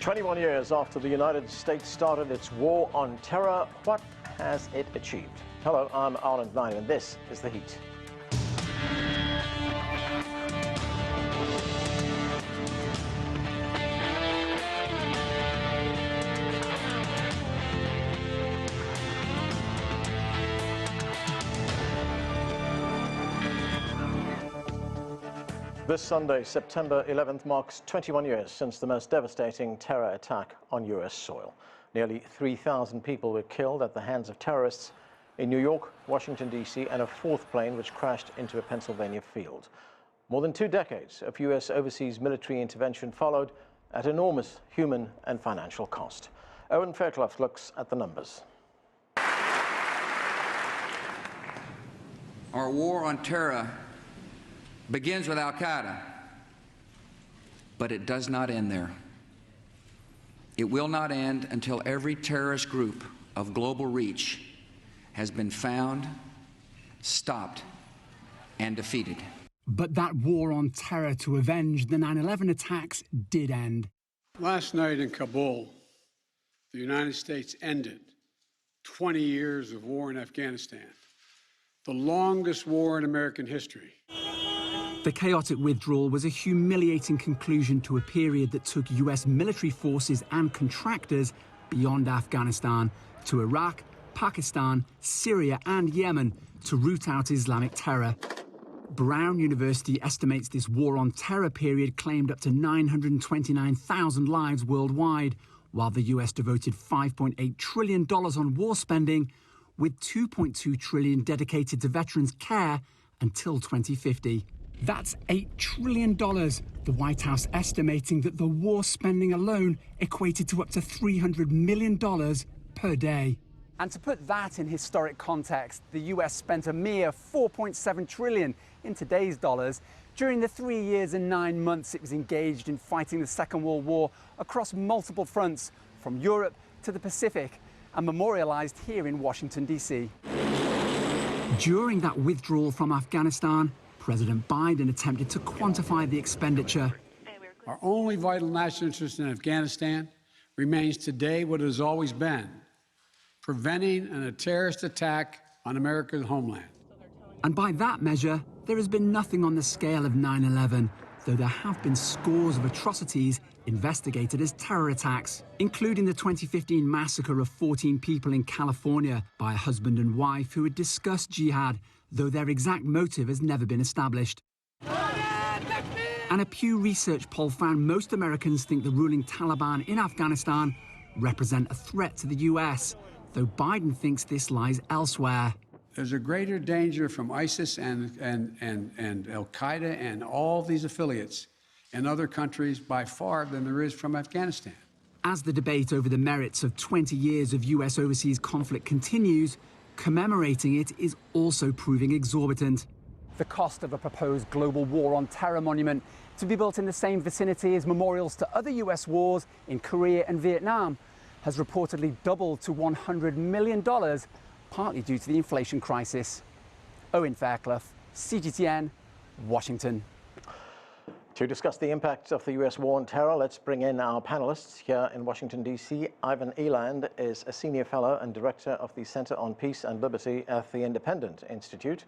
21 years after the United States started its war on terror, what has it achieved? Hello, I'm Eland, and this is The Heat. This Sunday, September 11th, marks 21 years since the most devastating terror attack on U.S. soil. Nearly 3,000 people were killed at the hands of terrorists in New York, Washington, D.C., and a fourth plane which crashed into a Pennsylvania field. More than 2 decades of U.S. overseas military intervention followed at enormous human and financial cost. Owen Fairclough looks at the numbers. Our war on terror begins with Al-Qaeda, but it does not end there. It will not end until every terrorist group of global reach has been found, stopped, and defeated. But that war on terror to avenge the 9/11 attacks did end. Last night in Kabul, the United States ended 20 years of war in Afghanistan, the longest war in American history. The chaotic withdrawal was a humiliating conclusion to a period that took US military forces and contractors beyond Afghanistan to Iraq, Pakistan, Syria and Yemen to root out Islamic terror. Brown University estimates this war on terror period claimed up to 929,000 lives worldwide, while the US devoted $5.8 trillion on war spending, with $2.2 trillion dedicated to veterans' care until 2050. That's $8 trillion, the White House estimating that the war spending alone equated to up to $300 million per day. And to put that in historic context, the US spent a mere $4.7 trillion in today's dollars during the 3 years and 9 months it was engaged in fighting the Second World War across multiple fronts, from Europe to the Pacific, and memorialized here in Washington, D.C. During that withdrawal from Afghanistan, President Biden attempted to quantify the expenditure. Our only vital national interest in Afghanistan remains today what it has always been: preventing a terrorist attack on America's homeland. And by that measure, there has been nothing on the scale of 9/11, though there have been scores of atrocities investigated as terror attacks, including the 2015 massacre of 14 people in California by a husband and wife who had discussed jihad, though their exact motive has never been established. And a Pew Research poll found most Americans think the ruling Taliban in Afghanistan represent a threat to the US, though Biden thinks this lies elsewhere. There's a greater danger from ISIS and Al-Qaeda and all these affiliates in other countries by far than there is from Afghanistan. As the debate over the merits of 20 years of US overseas conflict continues, commemorating it is also proving exorbitant. The cost of a proposed global war on terror monument to be built in the same vicinity as memorials to other US wars in Korea and Vietnam has reportedly doubled to $100 million, partly due to the inflation crisis. Owen Fairclough, CGTN, Washington. To discuss the impact of the U.S. war on terror, let's bring in our panelists here in Washington, D.C. Eland is a senior fellow and director of the Center on Peace and Liberty at the Independent Institute.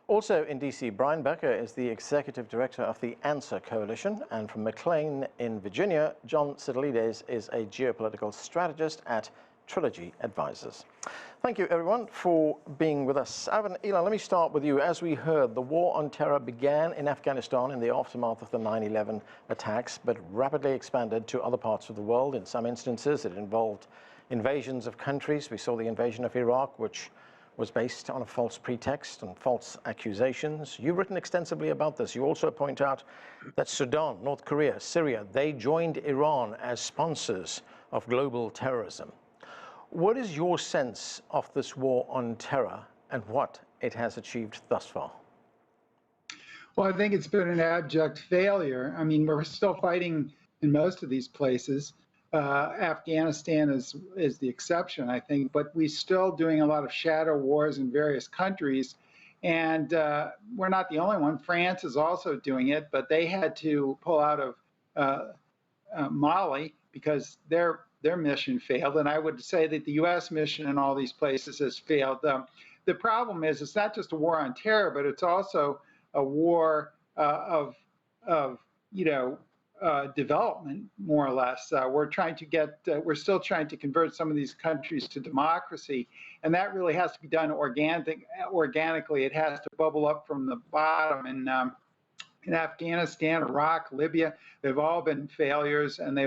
Also in D.C., Becker is the executive director of the Answer Coalition. And from McLean in Virginia, John Sitilides is a geopolitical strategist at Trilogy Advisors. Thank you, everyone, for being with us. Eland, let me start with you. As we heard, the war on terror began in Afghanistan in the aftermath of the 9/11 attacks, but rapidly expanded to other parts of the world. In some instances, it involved invasions of countries. We saw the invasion of Iraq, which was based on a false pretext and false accusations. You've written extensively about this. You also point out that Sudan, North Korea, Syria, they joined Iran as sponsors of global terrorism. What is your sense of this war on terror and what it has achieved thus far? Well, I think it's been an abject failure. I mean, we're still fighting in most of these places. Afghanistan is the exception, I think, but we're still doing a lot of shadow wars in various countries. And we're not the only one. France is also doing it, but they had to pull out of Mali because their mission failed, and I would say that the U.S. mission in all these places has failed. The problem is it's not just a war on terror, but it's also a war of development, more or less. We're still trying to convert some of these countries to democracy, and that really has to be done organically. It has to bubble up from the bottom. And in Afghanistan, Iraq, Libya, they've all been failures, and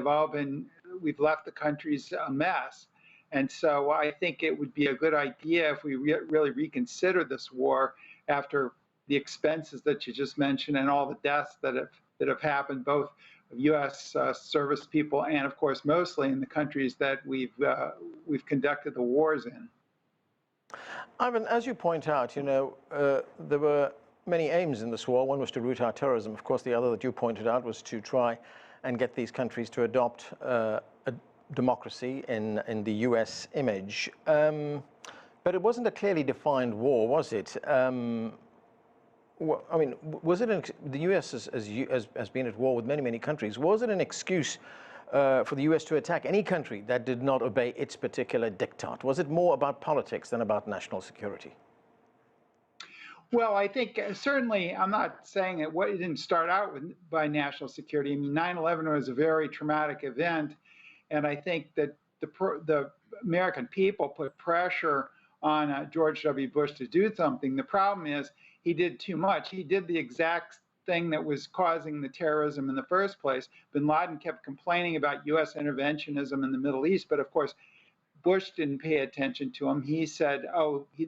we've left the countries a mess. And so I think it would be a good idea if we really reconsider this war after the expenses that you just mentioned and all the deaths that have happened, both of U.S. Service people and, of course, mostly in the countries that we've conducted the wars in. Ivan, as you point out, there were many aims in this war. One was to root out terrorism. Of course, the other that you pointed out was to try and get these countries to adopt a democracy in the U.S. image. But it wasn't a clearly defined war, was it? Was it the U.S. has been at war with many countries? Was it an excuse for the U.S. to attack any country that did not obey its particular diktat? Was it more about politics than about national security? Well, I think certainly I'm not saying that it didn't start out by national security. I mean, 9/11 was a very traumatic event, and I think that the American people put pressure on George W. Bush to do something. The problem is he did too much. He did the exact thing that was causing the terrorism in the first place. Bin Laden kept complaining about U.S. interventionism in the Middle East, but of course, Bush didn't pay attention to him. He said,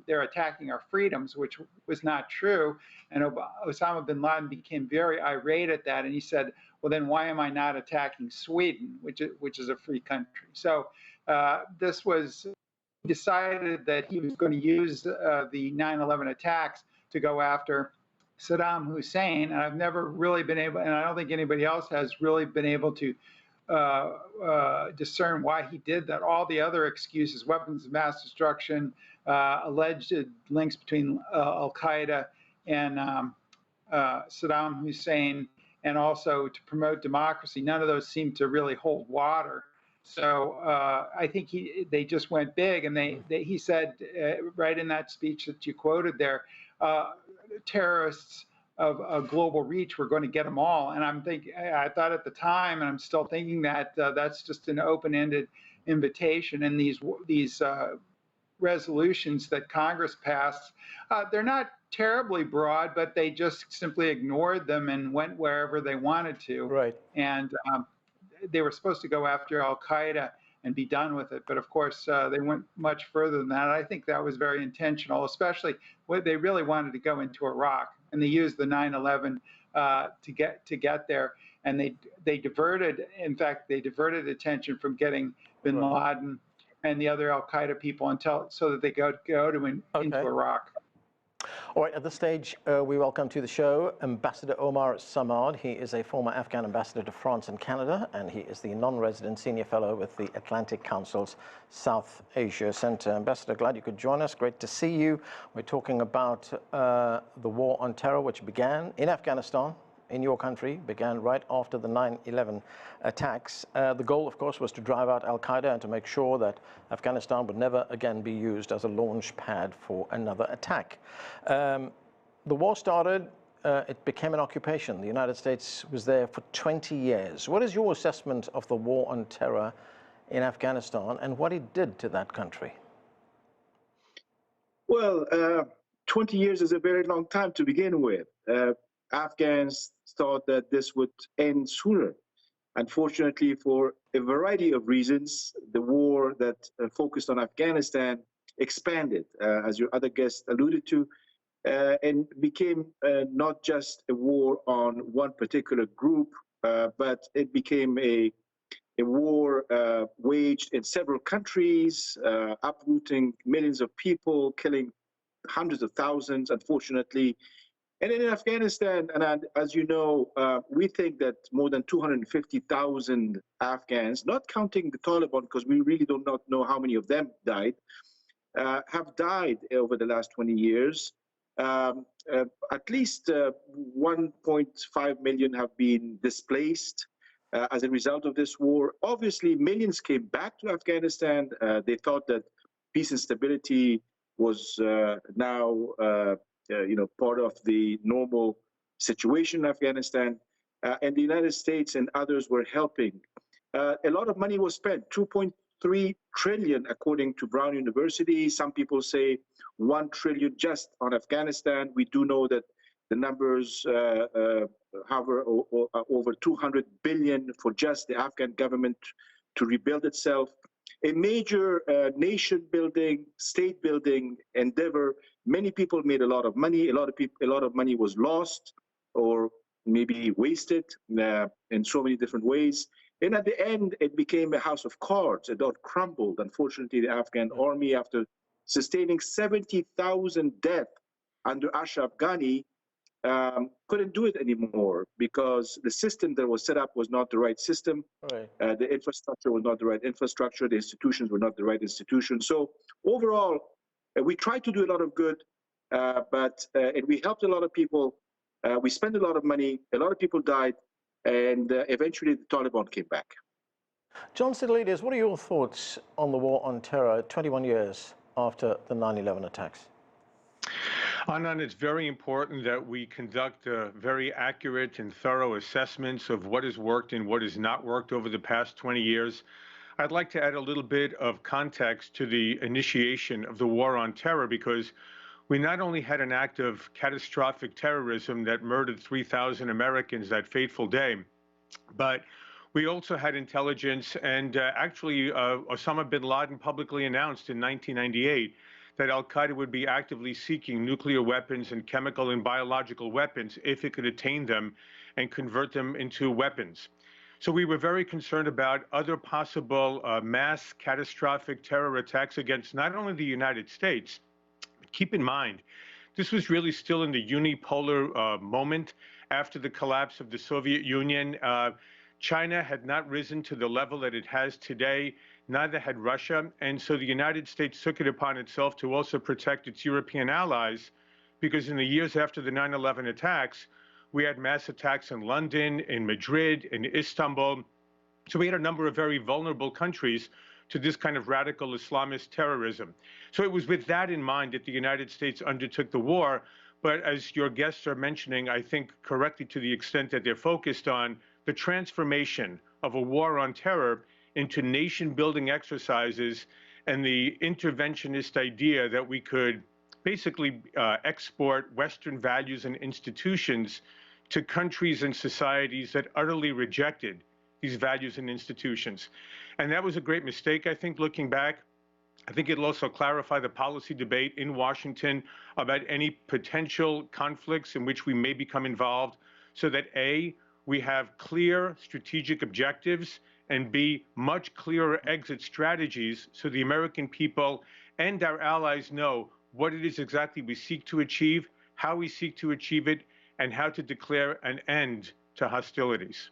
they're attacking our freedoms, which was not true. And Osama bin Laden became very irate at that. And he said, well, then why am I not attacking Sweden, which is a free country? So this was decided that he was going to use the 9/11 attacks to go after Saddam Hussein. And I've never really been able, and I don't think anybody else has really been able to discern why he did that. All the other excuses, weapons of mass destruction, alleged links between Al-Qaeda and Saddam Hussein, and also to promote democracy, none of those seem to really hold water. So I think they just went big, and he said right in that speech that you quoted there, terrorists of a global reach, we're going to get them all. And I thought at the time, and I'm still thinking that that's just an open-ended invitation. And these resolutions that Congress passed, they're not terribly broad, but they just simply ignored them and went wherever they wanted to. Right. And they were supposed to go after Al-Qaeda and be done with it. But of course, they went much further than that. I think that was very intentional, especially when they really wanted to go into Iraq. And they used the 9/11 to get there, and they diverted. In fact, they diverted attention from getting Bin Laden and the other Al Qaeda people so that they go into Iraq. All right, at this stage, we welcome to the show Ambassador Omar Samad. He is a former Afghan ambassador to France and Canada, and he is the non-resident senior fellow with the Atlantic Council's South Asia Center. Ambassador, glad you could join us. Great to see you. We're talking about the war on terror, which began in Afghanistan, in your country, began right after the 9/11 attacks. The goal, of course, was to drive out Al-Qaeda and to make sure that Afghanistan would never again be used as a launch pad for another attack. The war started, it became an occupation. The United States was there for 20 years. What is your assessment of the war on terror in Afghanistan and what it did to that country? Well, 20 years is a very long time to begin with. Afghans thought that this would end sooner. Unfortunately, for a variety of reasons, the war that focused on Afghanistan expanded, as your other guest alluded to, and became not just a war on one particular group, but it became a war waged in several countries, uprooting millions of people, killing hundreds of thousands, unfortunately. And in Afghanistan, and as you know, we think that more than 250,000 Afghans, not counting the Taliban, because we really do not know how many of them died, have died over the last 20 years. At least 1.5 million have been displaced. as a result of this war. Obviously, millions came back to Afghanistan. They thought that peace and stability was now part of the normal situation in Afghanistan. And the United States and others were helping. A lot of money was spent, 2.3 trillion according to Brown University. Some people say 1 trillion just on Afghanistan. We do know that the numbers hover over 200 billion for just the Afghan government to rebuild itself. A major nation building, state building endeavor. Many people made a lot of money. A lot of money was lost or maybe wasted in so many different ways. And at the end, it became a house of cards. It all crumbled. Unfortunately, the Afghan army, after sustaining 70,000 deaths under Ashraf Ghani, couldn't do it anymore because the system that was set up was not the right system. Right. The infrastructure was not the right infrastructure. The institutions were not the right institutions. So overall, we tried to do a lot of good, and we helped a lot of people. We spent a lot of money. A lot of people died, and eventually the Taliban came back. John Sitilides, what are your thoughts on the war on terror 21 years after the 9/11 attacks? Anand, it's very important that we conduct very accurate and thorough assessments of what has worked and what has not worked over the past 20 years. I'd like to add a little bit of context to the initiation of the war on terror, because we not only had an act of catastrophic terrorism that murdered 3,000 Americans that fateful day, but we also had intelligence, and actually Osama bin Laden publicly announced in 1998 that al-Qaeda would be actively seeking nuclear weapons and chemical and biological weapons if it could attain them and convert them into weapons. So we were very concerned about other possible mass catastrophic terror attacks against not only the United States. Keep in mind, this was really still in the unipolar moment after the collapse of the Soviet Union. China had not risen to the level that it has today, neither had Russia, and so the United States took it upon itself to also protect its European allies, because in the years after the 9/11 attacks, we had mass attacks in London, in Madrid, in Istanbul. So we had a number of very vulnerable countries to this kind of radical Islamist terrorism. So it was with that in mind that the United States undertook the war. But as your guests are mentioning, I think correctly to the extent that they're focused on the transformation of a war on terror into nation-building exercises and the interventionist idea that we could basically export Western values and institutions to countries and societies that utterly rejected these values and institutions. And that was a great mistake, I think, looking back. I think it'll also clarify the policy debate in Washington about any potential conflicts in which we may become involved, so that A, we have clear strategic objectives, and B, much clearer exit strategies so the American people and our allies know what it is exactly we seek to achieve, how we seek to achieve it, and how to declare an end to hostilities.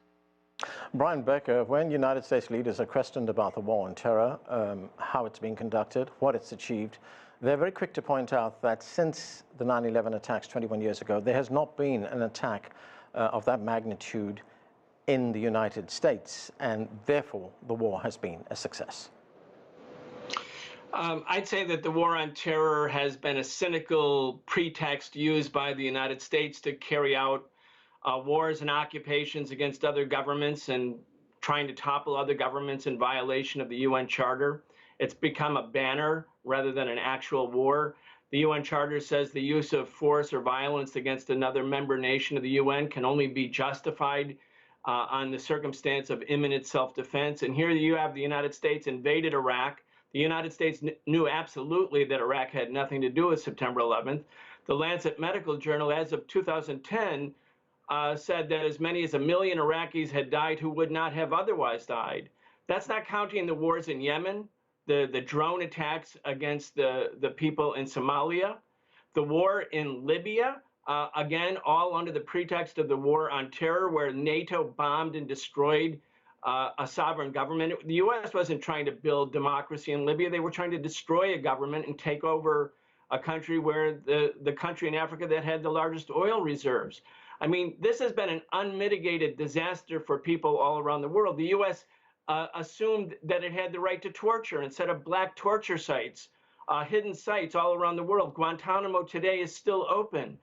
Brian Becker, when United States leaders are questioned about the war on terror, how it's being conducted, what it's achieved, they're very quick to point out that since the 9/11 attacks 21 years ago, there has not been an attack of that magnitude in the United States, and therefore the war has been a success. I'd say that the war on terror has been a cynical pretext used by the United States to carry out wars and occupations against other governments and trying to topple other governments in violation of the UN Charter. It's become a banner rather than an actual war. The UN Charter says the use of force or violence against another member nation of the UN can only be justified on the circumstance of imminent self-defense. And here you have the United States invaded Iraq. The United States knew absolutely that Iraq had nothing to do with September 11th. The Lancet Medical Journal, as of 2010, said that as many as 1 million Iraqis had died who would not have otherwise died. That's not counting the wars in Yemen, the drone attacks against the people in Somalia, the war in Libya, again, all under the pretext of the war on terror, where NATO bombed and destroyed a sovereign government. The U.S. wasn't trying to build democracy in Libya. They were trying to destroy a government and take over a country where the country in Africa that had the largest oil reserves. I mean, this has been an unmitigated disaster for people all around the world. The U.S. Assumed that it had the right to torture and set up black torture sites, hidden sites all around the world. Guantanamo today is still open.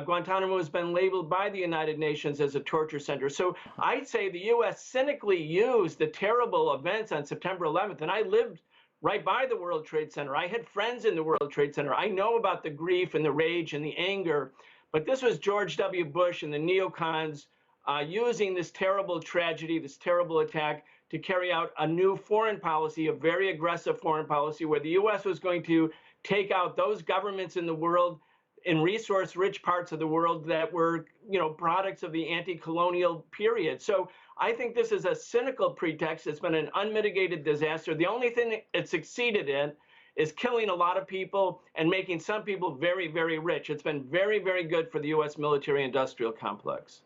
Guantanamo has been labeled by the United Nations as a torture center. So I'd say the U.S. cynically used the terrible events on September 11th, and I lived right by the World Trade Center. I had friends in the World Trade Center. I know about the grief and the rage and the anger, but this was George W. Bush and the neocons using this terrible tragedy, this terrible attack, to carry out a new foreign policy, a very aggressive foreign policy, where the U.S. was going to take out those governments in the world, in resource-rich parts of the world, that were, products of the anti-colonial period. So I think this is a cynical pretext. It's been an unmitigated disaster. The only thing it succeeded in is killing a lot of people and making some people very, very rich. It's been very, very good for the U.S. military-industrial complex.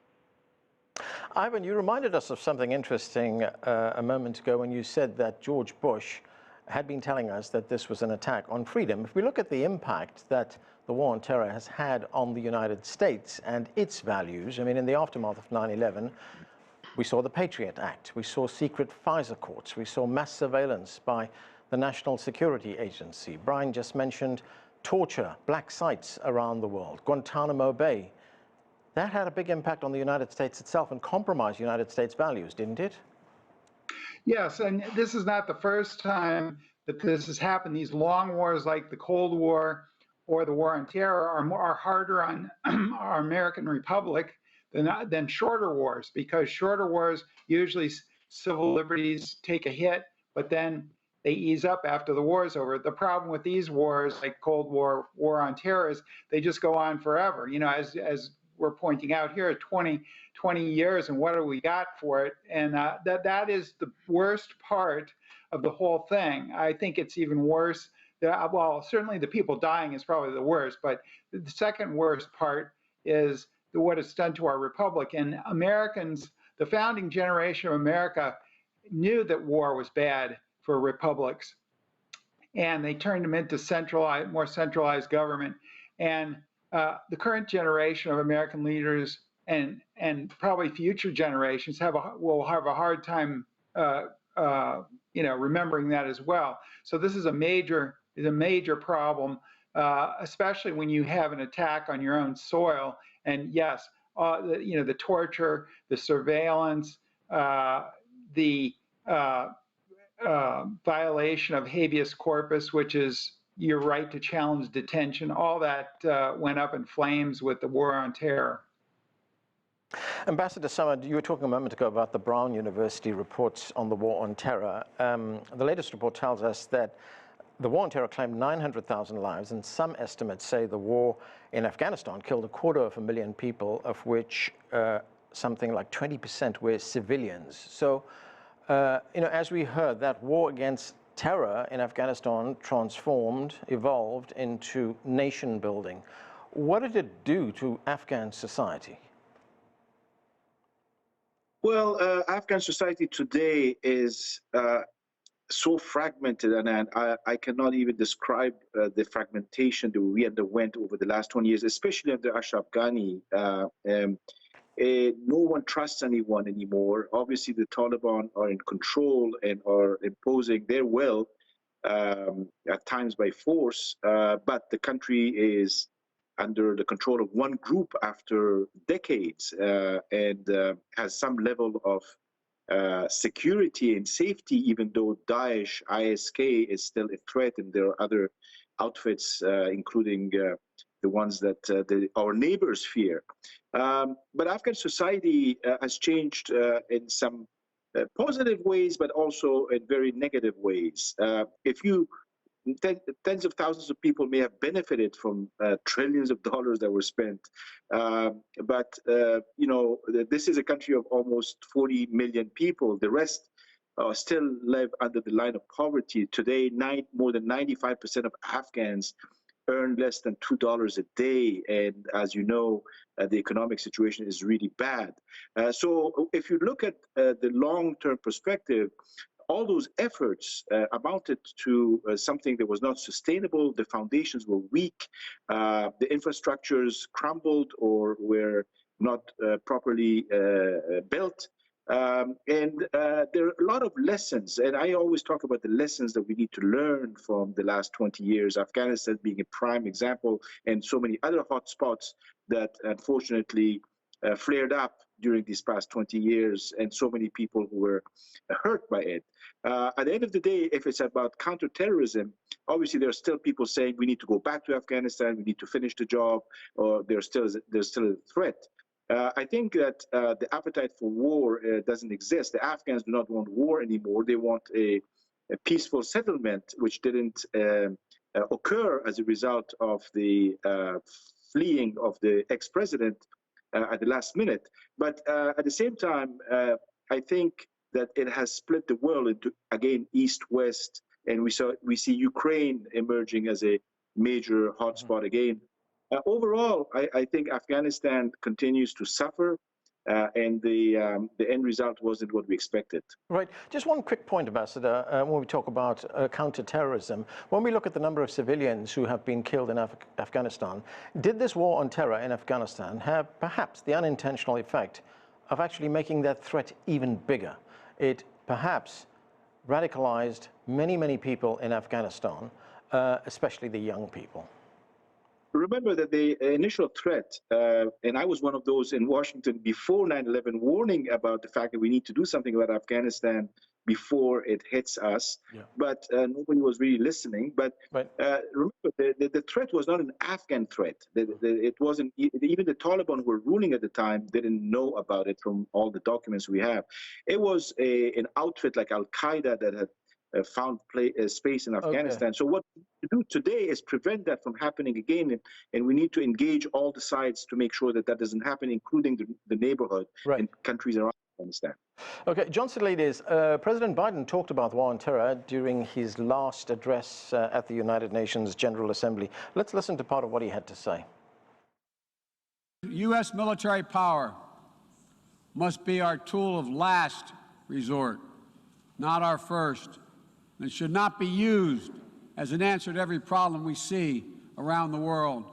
Ivan, you reminded us of something interesting a moment ago when you said that George Bush had been telling us that this was an attack on freedom. If we look at the impact that the war on terror has had on the United States and its values, I mean, in the aftermath of 9/11, we saw the Patriot Act, we saw secret FISA courts, we saw mass surveillance by the National Security Agency. Brian just mentioned torture, black sites around the world, Guantanamo Bay. That had a big impact on the United States itself and compromised United States values, didn't it? Yes, and this is not the first time that this has happened. These long wars like the Cold War or the War on Terror are harder on our American Republic than shorter wars, because shorter wars, usually civil liberties take a hit, but then they ease up after the war is over. The problem with these wars, like Cold War, War on Terror, is they just go on forever. As we're pointing out here, 20 years, and what do we got for it? And that is the worst part of the whole thing. I think it's even worse. Well, certainly the people dying is probably the worst, but the second worst part is what it's done to our republic. And Americans, the founding generation of America, knew that war was bad for republics, and they turned them into more centralized government. And the current generation of American leaders and probably future generations will have a hard time, remembering that as well. So this is a major problem, especially when you have an attack on your own soil. And yes, the torture, the surveillance, the violation of habeas corpus, which is your right to challenge detention, all that went up in flames with the War on Terror. Ambassador Samad, you were talking a moment ago about the Brown University reports on the War on Terror. The latest report tells us that the War on Terror claimed 900,000 lives, and some estimates say the war in Afghanistan killed 250,000 people, of which something like 20% were civilians. So, as we heard, that war against terror in Afghanistan evolved into nation building. What did it do to Afghan society? Well, Afghan society today is so fragmented, and I cannot even describe the fragmentation that we underwent over the last 20 years, especially under Ashraf Ghani. No one trusts anyone anymore. Obviously, the Taliban are in control and are imposing their will, at times by force, but the country is under the control of one group after decades, and has some level of security and safety, even though Daesh, ISK is still a threat, and there are other outfits, including the ones that our neighbors fear. But Afghan society has changed in some positive ways, but also in very negative ways. Tens of thousands of people may have benefited from trillions of dollars that were spent, but this is a country of almost 40 million people. The rest still live under the line of poverty. Today, more than 95% of Afghans earn less than $2 a day, and as you know, the economic situation is really bad. So if you look at the long-term perspective, all those efforts amounted to something that was not sustainable. The foundations were weak, the infrastructures crumbled or were not properly built. And there are a lot of lessons, and I always talk about the lessons that we need to learn from the last 20 years, Afghanistan being a prime example, and so many other hotspots that unfortunately flared up during these past 20 years, and so many people who were hurt by it. At the end of the day, if it's about counterterrorism, obviously there are still people saying we need to go back to Afghanistan, we need to finish the job, or there's still a threat. I think that the appetite for war doesn't exist. The Afghans do not want war anymore. They want a peaceful settlement, which didn't occur as a result of the fleeing of the ex-president at the last minute. But at the same time, I think that it has split the world into, again, East-West, and we see Ukraine emerging as a major hotspot again. Overall, I think Afghanistan continues to suffer, and the end result wasn't what we expected. Right. Just one quick point, Ambassador, when we talk about counterterrorism. When we look at the number of civilians who have been killed in Afghanistan, did this war on terror in Afghanistan have perhaps the unintentional effect of actually making that threat even bigger? It perhaps radicalized many, many people in Afghanistan, especially the young people. Remember that the initial threat, and I was one of those in Washington before 9/11, warning about the fact that we need to do something about Afghanistan before it hits us. Yeah. But nobody was really listening. But remember, the threat was not an Afghan threat. It wasn't, even the Taliban who were ruling at the time didn't know about it from all the documents we have. It was an outfit like Al-Qaeda that had found space in Afghanistan. Okay. So what we need to do today is prevent that from happening again, and we need to engage all the sides to make sure that that doesn't happen, including the neighborhood and countries around Afghanistan. Okay, John Sitilides, President Biden talked about war on terror during his last address at the United Nations General Assembly. Let's listen to part of what he had to say. U.S. military power must be our tool of last resort, not our first. And should not be used as an answer to every problem we see around the world.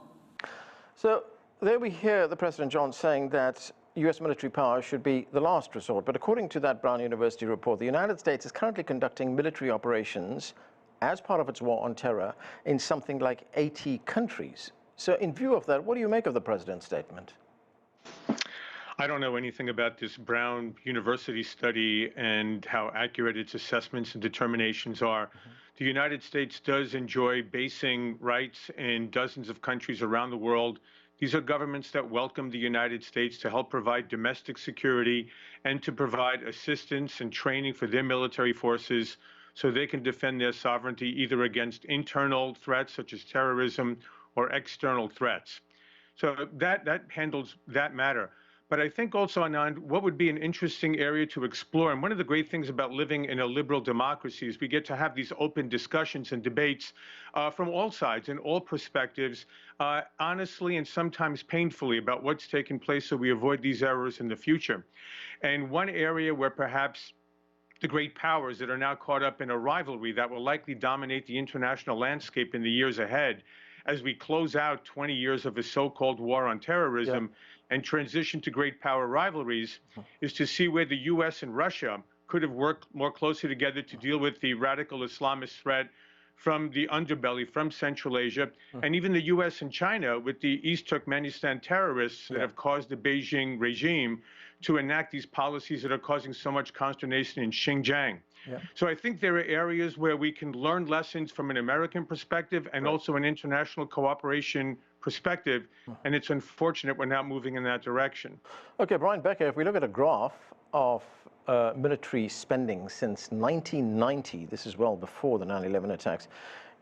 So there we hear the President John saying that U.S. military power should be the last resort. But according to that Brown University report, the United States is currently conducting military operations as part of its war on terror in something like 80 countries. So in view of that, what do you make of the President's statement? I don't know anything about this Brown University study and how accurate its assessments and determinations are. The United States does enjoy basing rights in dozens of countries around the world. These are governments that welcome the United States to help provide domestic security and to provide assistance and training for their military forces so they can defend their sovereignty either against internal threats such as terrorism or external threats. So that handles that matter. But I think also, Anand, what would be an interesting area to explore, and one of the great things about living in a liberal democracy is we get to have these open discussions and debates from all sides and all perspectives, honestly and sometimes painfully, about what's taken place so we avoid these errors in the future. And one area where perhaps the great powers that are now caught up in a rivalry that will likely dominate the international landscape in the years ahead as we close out 20 years of a so-called war on terrorism and transition to great power rivalries, is to see where the U.S. and Russia could have worked more closely together to deal with the radical Islamist threat from the underbelly, from Central Asia, and even the U.S. and China with the East Turkmenistan terrorists that have caused the Beijing regime to enact these policies that are causing so much consternation in Xinjiang. So I think there are areas where we can learn lessons from an American perspective and also an international cooperation perspective, and it's unfortunate we're not moving in that direction. Okay, Brian Becker, if we look at a graph of military spending since 1990, this is well before the 9/11 attacks,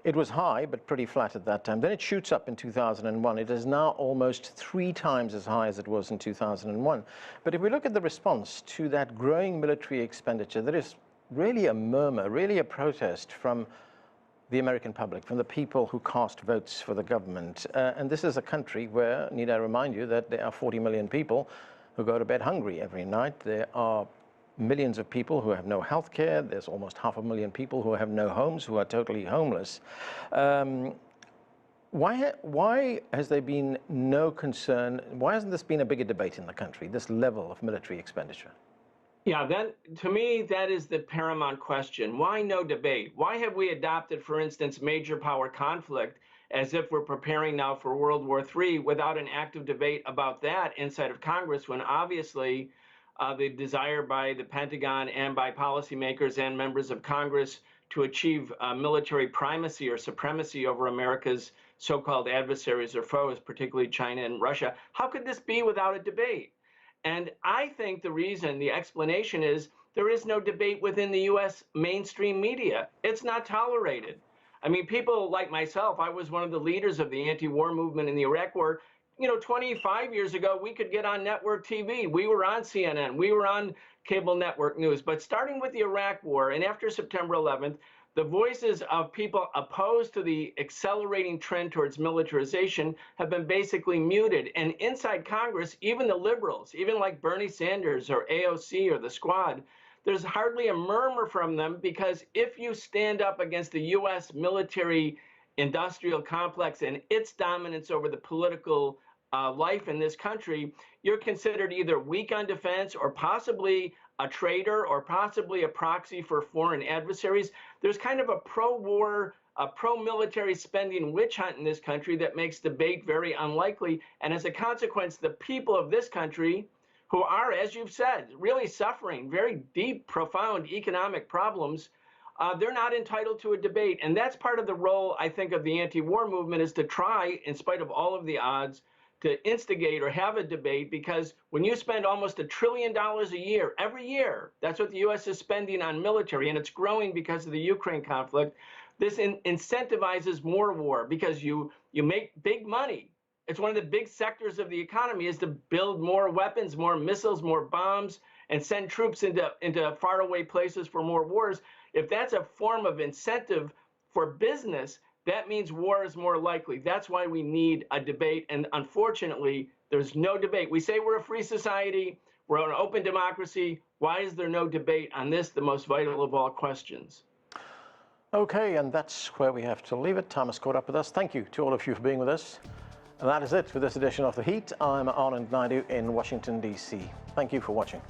it was high but pretty flat at that time. Then it shoots up in 2001. It is now almost 3 times as high as it was in 2001. But if we look at the response to that growing military expenditure, there is really a murmur, really a protest from the American public, from the people who cast votes for the government. And this is a country where, need I remind you, that there are 40 million people who go to bed hungry every night. There are millions of people who have no health care. There's almost 500,000 people who have no homes, who are totally homeless. Why has there been no concern? Why hasn't this been a bigger debate in the country, this level of military expenditure? Yeah, to me, that is the paramount question. Why no debate? Why have we adopted, for instance, major power conflict as if we're preparing now for World War III without an active debate about that inside of Congress, when obviously the desire by the Pentagon and by policymakers and members of Congress to achieve military primacy or supremacy over America's so-called adversaries or foes, particularly China and Russia. How could this be without a debate? And I think the explanation is there is no debate within the U.S. mainstream media. It's not tolerated. I mean, people like myself, I was one of the leaders of the anti-war movement in the Iraq War. 25 years ago, we could get on network TV. We were on CNN. We were on cable network news. But starting with the Iraq War and after September 11th, the voices of people opposed to the accelerating trend towards militarization have been basically muted. And inside Congress, even the liberals, even like Bernie Sanders or AOC or the Squad, there's hardly a murmur from them, because if you stand up against the U.S. military industrial complex and its dominance over the political life in this country, you're considered either weak on defense or possibly a traitor or possibly a proxy for foreign adversaries. There's kind of a pro-war, pro-military spending witch hunt in this country that makes debate very unlikely. And as a consequence, the people of this country, who are, as you've said, really suffering very deep, profound economic problems, they're not entitled to a debate. And that's part of the role, I think, of the anti-war movement, is to try, in spite of all of the odds, to instigate or have a debate, because when you spend almost $1 trillion a year, every year, that's what the U.S. is spending on military, and it's growing because of the Ukraine conflict, this incentivizes more war, because you make big money. It's one of the big sectors of the economy, is to build more weapons, more missiles, more bombs, and send troops into faraway places for more wars. If that's a form of incentive for business, that means war is more likely. That's why we need a debate. And unfortunately, there's no debate. We say we're a free society, we're an open democracy. Why is there no debate on this, the most vital of all questions? Okay, and that's where we have to leave it. Time has caught up with us. Thank you to all of you for being with us. And that is it for this edition of The Heat. I'm Anand Naidu in Washington, D.C. Thank you for watching.